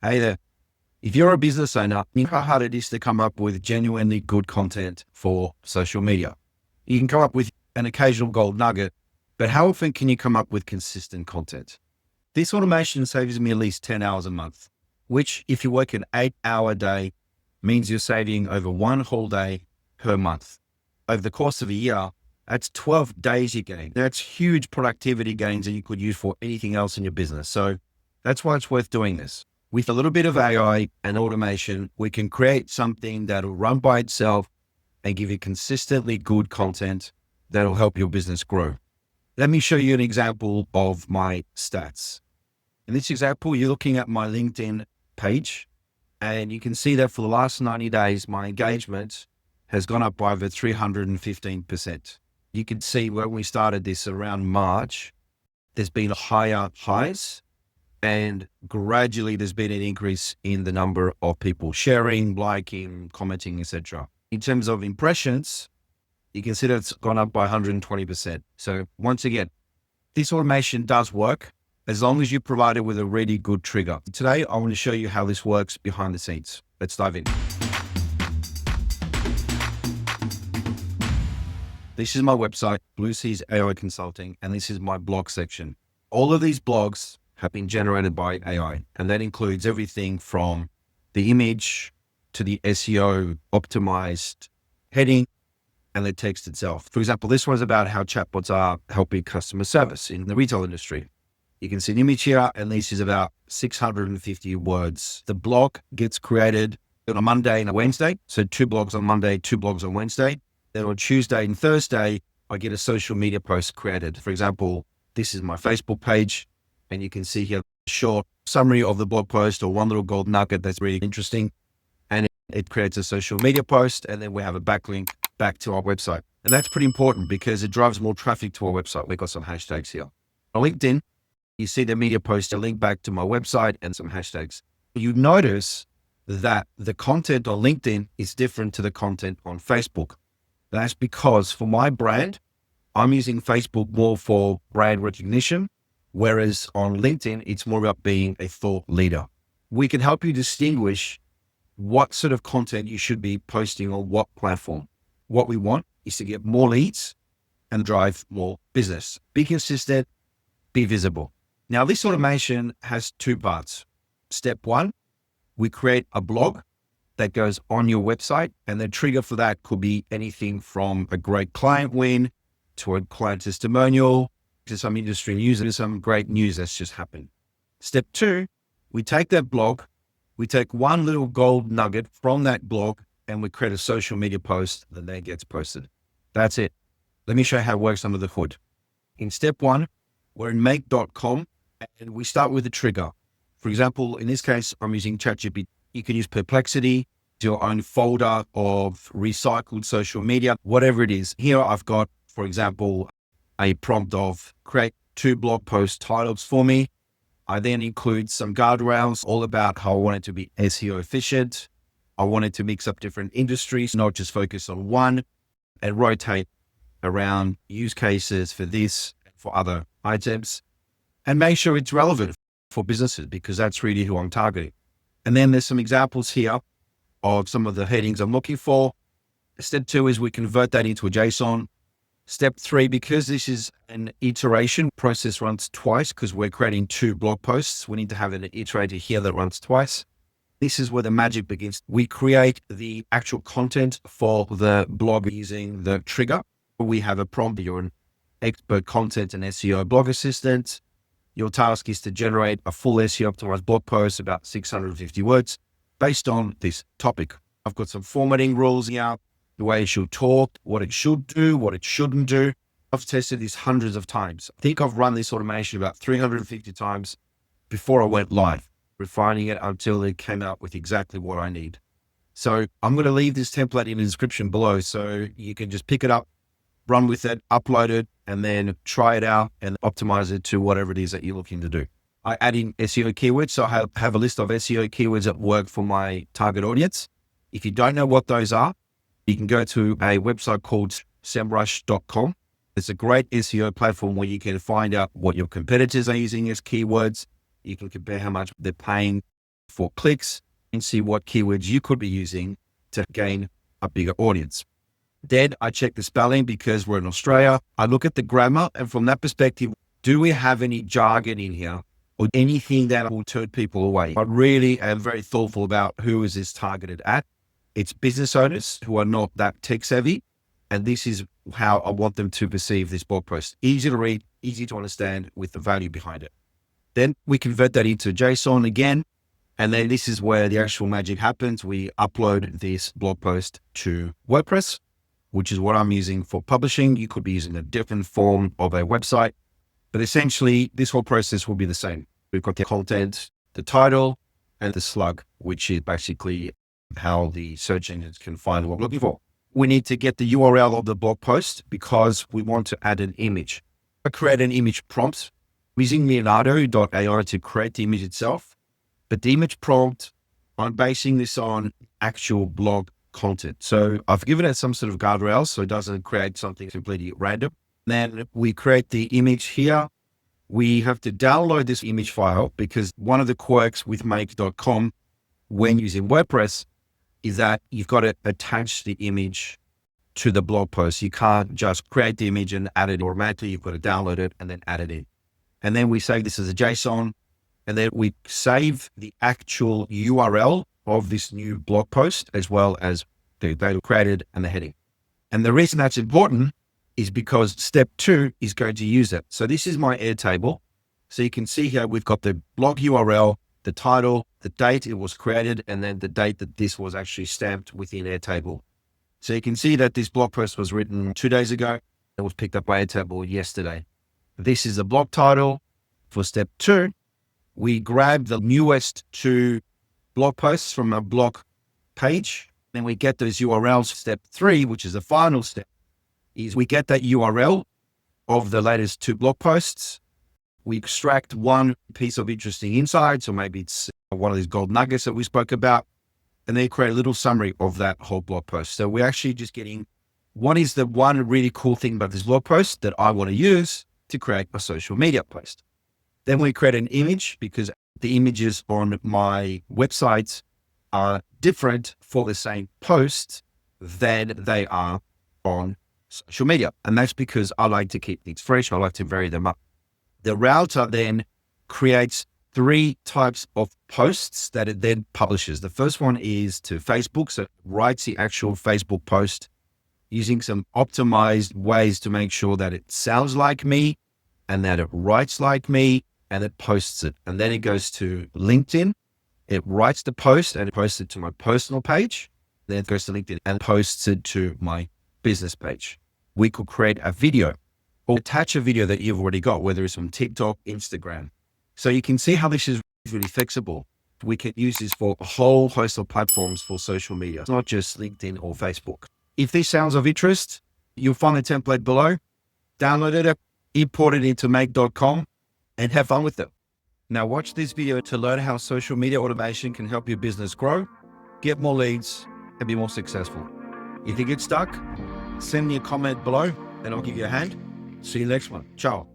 Hey there. If you're a business owner, you know how hard it is to come up with genuinely good content for social media. You can come up with an occasional gold nugget, but how often can you come up with consistent content? This automation saves me at least 10 hours a month, which if you work an 8-hour day means you're saving over one whole day per month. Over the course of a year, that's 12 days you gain. That's huge productivity gains that you could use for anything else in your business. So that's why it's worth doing this. With a little bit of AI and automation, we can create something that'll run by itself and give you consistently good content that'll help your business grow. Let me show you an example of my stats. In this example, you're looking at my LinkedIn page, and you can see that for the last 90 days, my engagement has gone up by over 315%. You can see when we started this around March, there's been higher highs, and gradually there's been an increase in the number of people sharing, liking, commenting, etc. In terms of impressions, you can see that it's gone up by 120%. So once again, this automation does work as long as you provide it with a really good trigger. Today, I want to show you how this works behind the scenes. Let's dive in. This is my website, Blue Seas AI Consulting, and this is my blog section. All of these blogs have been generated by AI, and that includes everything from the image to the SEO optimized heading and the text itself. For example, this one's about how chatbots are helping customer service in the retail industry. You can see an image here, and this is about 650 words. The blog gets created on a Monday and a Wednesday. So 2 blogs on Monday, 2 blogs on Wednesday. Then on Tuesday and Thursday, I get a social media post created. For example, this is my Facebook page. And you can see here a short summary of the blog post or one little gold nugget that's really interesting. And it creates a social media post. And then we have a backlink back to our website. And that's pretty important because it drives more traffic to our website. We've got some hashtags here. On LinkedIn, you see the media post, a link back to my website and some hashtags. You notice that the content on LinkedIn is different to the content on Facebook. That's because for my brand, I'm using Facebook more for brand recognition. Whereas on LinkedIn, it's more about being a thought leader. We can help you distinguish what sort of content you should be posting on what platform. What we want is to get more leads and drive more business. Be consistent, be visible. Now, this automation has 2 parts. Step 1, we create a blog that goes on your website, and the trigger for that could be anything from a great client win to a client testimonial, to some industry news, and some great news that's just happened. Step 2, we take that blog, we take one little gold nugget from that blog, and we create a social media post that then gets posted. That's it. Let me show you how it works under the hood. In step 1, we're in make.com, and we start with a trigger. For example, in this case, I'm using ChatGPT. You can use Perplexity, your own folder of recycled social media, whatever it is. Here I've got, for example, a prompt of create 2 blog post titles for me. I then include some guardrails all about how I want it to be SEO efficient. I want it to mix up different industries, not just focus on one, and rotate around use cases for this, for other items, and make sure it's relevant for businesses because that's really who I'm targeting. And then there's some examples here of some of the headings I'm looking for. Step 2 is we convert that into a JSON. Step 3, because this is an iteration, process runs twice because we're creating 2 blog posts. We need to have an iterator here that runs twice. This is where the magic begins. We create the actual content for the blog using the trigger. We have a prompt. You're an expert content and SEO blog assistant. Your task is to generate a full SEO optimized blog post, about 650 words based on this topic. I've got some formatting rules here. The way it should talk, what it should do, what it shouldn't do. I've tested this hundreds of times. I think I've run this automation about 350 times before I went live, refining it until it came out with exactly what I need. So I'm going to leave this template in the description below so you can just pick it up, run with it, upload it, and then try it out and optimize it to whatever it is that you're looking to do. I add in SEO keywords. So I have a list of SEO keywords that work for my target audience. If you don't know what those are, you can go to a website called semrush.com. It's a great SEO platform where you can find out what your competitors are using as keywords. You can compare how much they're paying for clicks and see what keywords you could be using to gain a bigger audience. Then I check the spelling because we're in Australia. I look at the grammar, and from that perspective, do we have any jargon in here or anything that will turn people away? I really am very thoughtful about who is this targeted at. It's business owners who are not that tech savvy. And this is how I want them to perceive this blog post. Easy to read, easy to understand with the value behind it. Then we convert that into JSON again. And then this is where the actual magic happens. We upload this blog post to WordPress, which is what I'm using for publishing. You could be using a different form of a website, but essentially this whole process will be the same. We've got the content, the title, and the slug, which is basically how the search engines can find what we're looking for. We need to get the URL of the blog post because we want to add an image. I create an image prompt using Leonardo.ai to create the image itself. But the image prompt, I'm basing this on actual blog content. So I've given it some sort of guardrails so it doesn't create something completely random. Then we create the image here. We have to download this image file because one of the quirks with make.com when using WordPress is that you've got to attach the image to the blog post. You can't just create the image and add it automatically. You've got to download it and then add it in. And then we save this as a JSON. And then we save the actual URL of this new blog post, as well as the data created and the heading. And the reason that's important is because step 2 is going to use it. So this is my Airtable. So you can see here, we've got the blog URL, the title, the date it was created, and then the date that this was actually stamped within Airtable. So you can see that this blog post was written 2 days ago. It was picked up by Airtable yesterday. This is the blog title. For step 2, we grab the newest 2 blog posts from a blog page. Then we get those URLs. Step 3, which is the final step, is we get that URL of the latest 2 blog posts. We extract one piece of interesting insight. So maybe it's one of these gold nuggets that we spoke about, and then create a little summary of that whole blog post. So we're actually just getting what is the one really cool thing about this blog post that I want to use to create a social media post. Then we create an image because the images on my websites are different for the same post than they are on social media. And that's because I like to keep things fresh. I like to vary them up. The router then creates 3 types of posts that it then publishes. The first one is to Facebook. So it writes the actual Facebook post using some optimized ways to make sure that it sounds like me and that it writes like me, and it posts it. And then it goes to LinkedIn. It writes the post and it posts it to my personal page. Then it goes to LinkedIn and posts it to my business page. We could create a video or attach a video that you've already got, whether it's from TikTok, Instagram. So you can see how this is really flexible. We can use this for a whole host of platforms for social media. It's not just LinkedIn or Facebook. If this sounds of interest, you'll find the template below. Download it, import it into make.com. and have fun with it. Now watch this video to learn how social media automation can help your business grow, get more leads, and be more successful. If you get stuck, send me a comment below and I'll give you a hand. See you next one. Ciao.